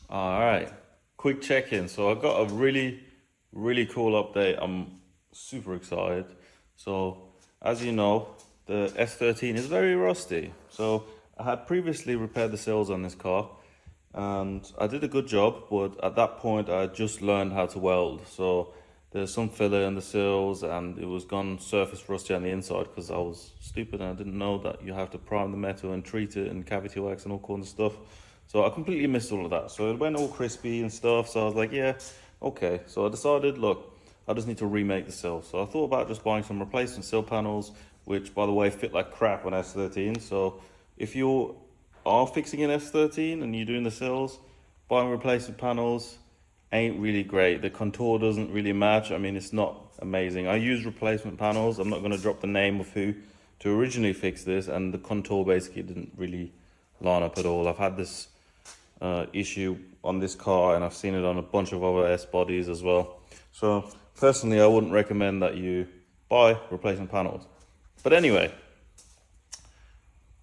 All right, quick check-in. So I got a really cool update. I'm super excited. So as you know, the S13 is very rusty. So I had previously repaired the seals on this car, and I did a good job. But at that point, I just learned how to weld. So there's some filler in the seals, and it was gone surface rusty on the inside because I was stupid and I didn't know that you have to prime the metal and treat it and cavity wax and all kinds of stuff. So I completely missed all of that. So it went all crispy and stuff. So I was like, yeah, okay. So I decided, look, I just need to remake the sill. So I thought about just buying some replacement sill panels, which by the way fit like crap on S13. So if you are fixing an S13 and you're doing the sills, buying replacement panels ain't really great. The contour doesn't really match. I mean, it's not amazing. I use replacement panels. I'm not going to drop the name of who to originally fix this, and the contour basically didn't really line up at all. I've had this issue on this car, and I've seen it on a bunch of other S bodies as well. So personally, I wouldn't recommend that you buy replacement panels. But anyway,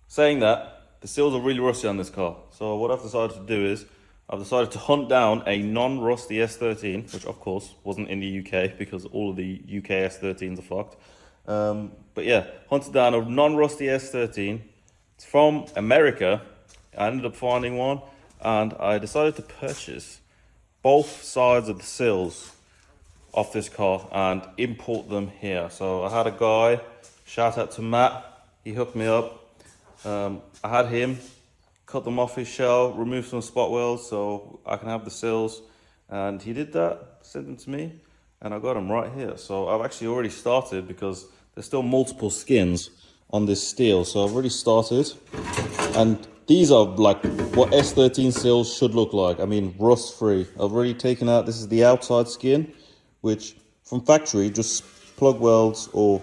saying that, the seals are really rusty on this car. So what I've decided to do is I've decided to hunt down a non-rusty S13, which of course wasn't in the UK because all of the UK S13s are fucked. But yeah, hunted down a non-rusty S13. It's from America. I ended up finding one, and I decided to purchase both sides of the sills off this car and import them here. So I had a guy, shout out to Matt, he hooked me up. I had him cut them off his shell, remove some spot welds so I can have the sills, and he did that, sent them to me, and I got them right here. So I've actually already started because there's still multiple skins on this steel. So I've already started, and these are like what S13 sills should look like. I mean, rust free. I've already taken out, this is the outside skin, which from factory just plug welds or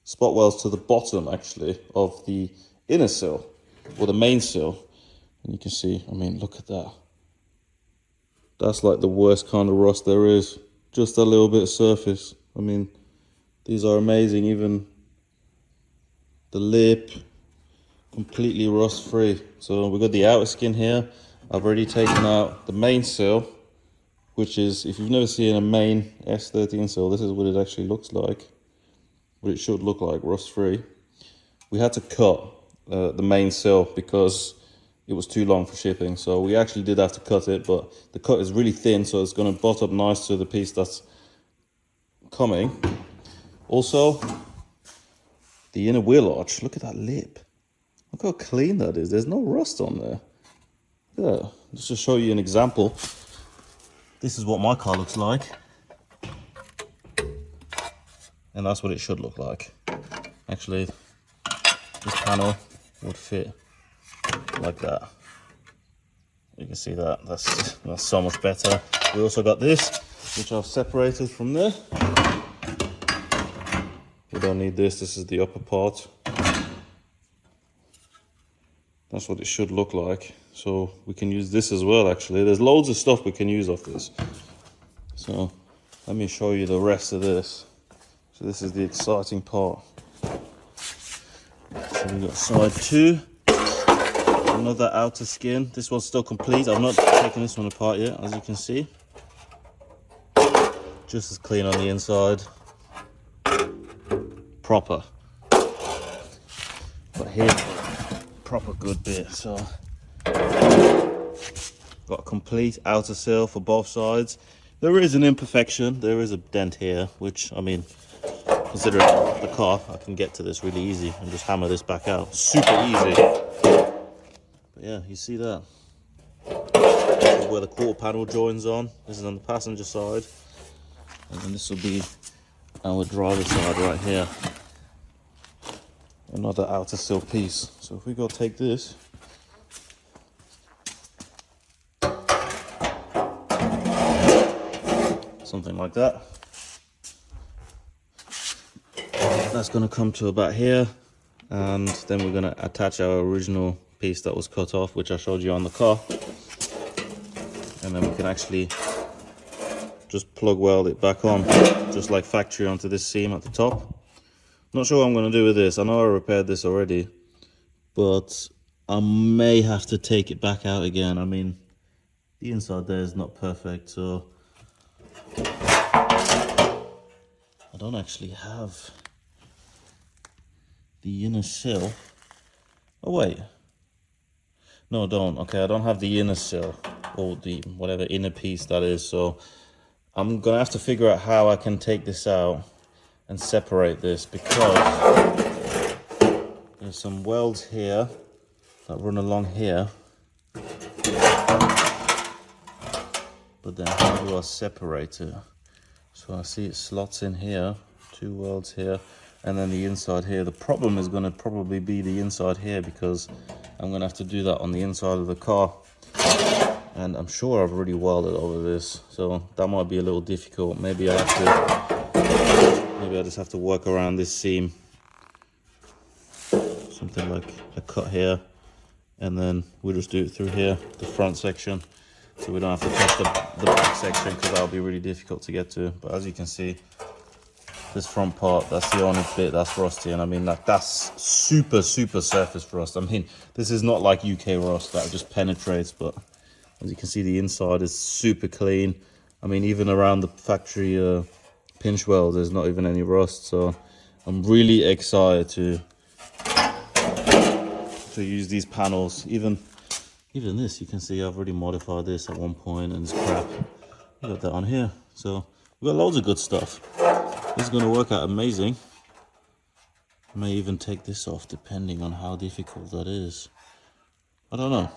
spot welds to the bottom actually of the inner sill or the main sill. And you can see, I mean, look at that. That's like the worst kind of rust there is. Just a little bit of surface. I mean, these are amazing. Even the lip, completely rust free. So we've got the outer skin here. I've already taken out the main sill, which is, if you've never seen a main S13 sill, this is what it actually looks like. What it should look like, rust free. We had to cut the main sill because it was too long for shipping. So we actually did have to cut it, but the cut is really thin, so it's going to butt up nice to the piece that's coming. Also, the inner wheel arch, look at that lip. Look how clean that is. There's no rust on there. Look at that. Just to show you an example, this is what my car looks like. And that's what it should look like. Actually, this panel would fit like that. You can see that. That's so much better. We also got this, which I've separated from there. We don't need this. This is the upper part. That's what it should look like. So we can use this as well, actually. There's loads of stuff we can use off this. So let me show you the rest of this. So this is the exciting part. So we've got side two. Another outer skin. This one's still complete. I've not taken this one apart yet, as you can see. Just as clean on the inside. Proper. But here, proper good bit. So got a complete outer sill for both sides. There is an imperfection. There is a dent here, which, I mean, considering the car, I can get to this really easy and just hammer this back out. Super easy. But yeah, you see that. This is where the quarter panel joins on. This is on the passenger side. And then this will be our driver side right here. Another outer sill piece. So if we go take this. Something like that. That's going to come to about here. And then we're going to attach our original piece that was cut off, which I showed you on the car. And then we can actually just plug weld it back on, just like factory, onto this seam at the top. Not sure what I'm going to do with this. I know I repaired this already, but I may have to take it back out again. I mean, the inside there is not perfect, so I don't actually have the inner sill. Oh wait, no, I don't. Okay, I don't have the inner sill, or the whatever inner piece that is, so I'm gonna have to figure out how I can take this out and separate this, because there's some welds here that run along here, but then how do I separate it? So I see it slots in here, 2 welds here, and then the inside here. The problem is going to probably be the inside here, because I'm going to have to do that on the inside of the car, and I'm sure I've already welded over this, so that might be a little difficult. Maybe I just have to work around this seam, something like a cut here, and then we'll just do it through here, the front section, so we don't have to touch the back section, because that'll be really difficult to get to. But as you can see, this front part, that's the only bit that's rusty, and I mean, that's super surface rust. I mean, this is not like UK rust that just penetrates, but as you can see, the inside is super clean. I mean, even around the factory pinch weld, there's not even any rust, so I'm really excited to use these panels. Even this, you can see I've already modified this at one point, and it's crap. We got that on here, so we've got loads of good stuff. This is going to work out amazing. I may even take this off depending on how difficult that is. I don't know.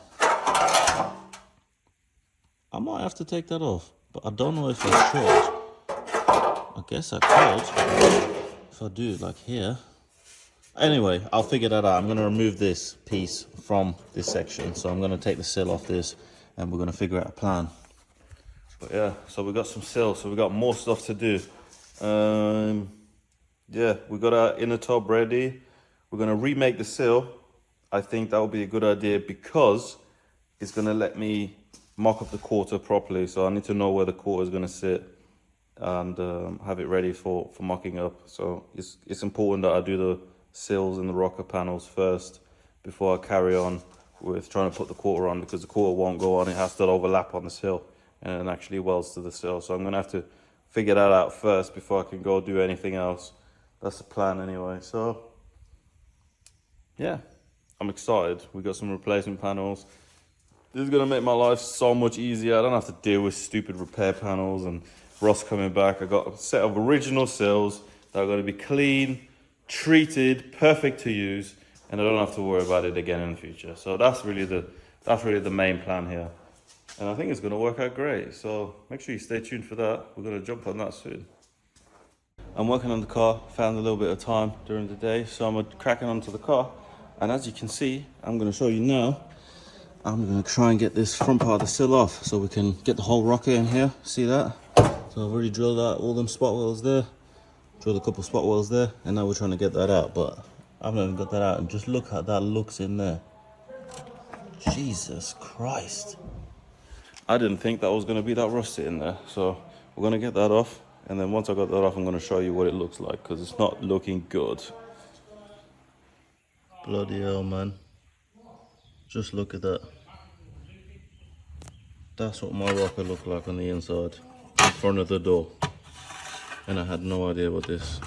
I might have to take that off, but I don't know if I should. I guess I could if I do it like here. Anyway, I'll figure that out. I'm going to remove this piece from this section, so I'm going to take the sill off this, and we're going to figure out a plan. But yeah, so we got some sills, so we got more stuff to do. Yeah, we got our inner tub ready. We're going to remake the sill. I think that would be a good idea, because it's going to let me mock up the quarter properly. So I need to know where the quarter is going to sit, and have it ready for mocking up. So it's important that I do the sills and the rocker panels first before I carry on with trying to put the quarter on, because the quarter won't go on. It has to overlap on the sill and actually welds to the sill. So I'm going to have to figure that out first before I can go do anything else. That's the plan anyway. So yeah, I'm excited. We got some replacement panels. This is going to make my life so much easier. I don't have to deal with stupid repair panels and rust coming back. I got a set of original sills that are going to be clean, treated, perfect to use, and I don't have to worry about it again in the future. So that's really the main plan here, and I think it's going to work out great. So make sure you stay tuned for that. We're going to jump on that soon. I'm working on the car, found a little bit of time during the day, so I'm cracking onto the car, and as you can see, I'm going to show you now. I'm going to try and get this front part of the sill off so we can get the whole rocker in here. See that? So I've already drilled out all them spot welds there, drilled a couple spot welds there, and now we're trying to get that out, but I haven't even got that out. And just look how that looks in there. Jesus Christ. I didn't think that was going to be that rusty in there, so we're going to get that off, and then once I got that off, I'm going to show you what it looks like, because it's not looking good. Bloody hell, man. Just look at that. That's what my rocker looked like on the inside, in front of the door. And I had no idea what this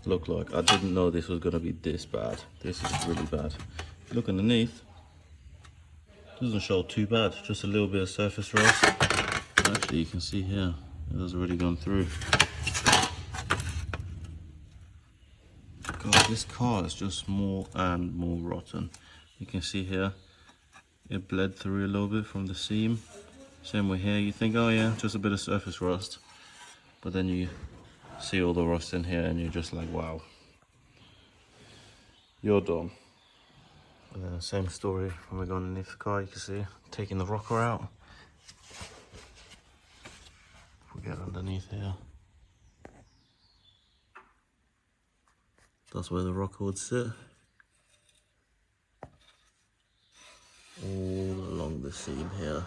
looked like. I didn't know this was going to be this bad. This is really bad. If you look underneath, it doesn't show too bad, just a little bit of surface rust. Actually, you can see here, it has already gone through. God, this car is just more and more rotten. You can see here, it bled through a little bit from the seam. Same way here, you think, oh yeah, just a bit of surface rust. But then you see all the rust in here and you're just like, wow. You're done. And then the same story when we go underneath the car, you can see, taking the rocker out. If we get underneath here, that's where the rocker would sit. All along the seam here.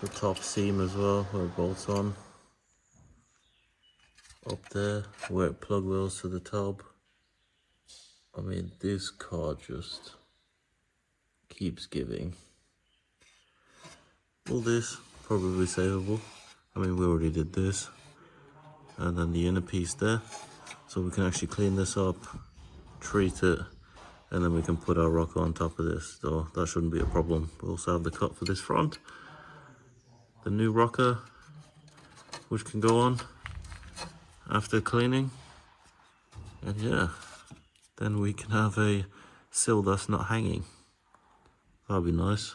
The top seam as well, where it bolts on. Up there, where it plug wheels to the tub. I mean, this car just keeps giving. All this probably savable. I mean, we already did this. And then the inner piece there. So we can actually clean this up, treat it, and then we can put our rocker on top of this. So that shouldn't be a problem. We also have the cut for this front. The new rocker, which can go on after cleaning. And yeah, then we can have a sill that's not hanging. That'd be nice.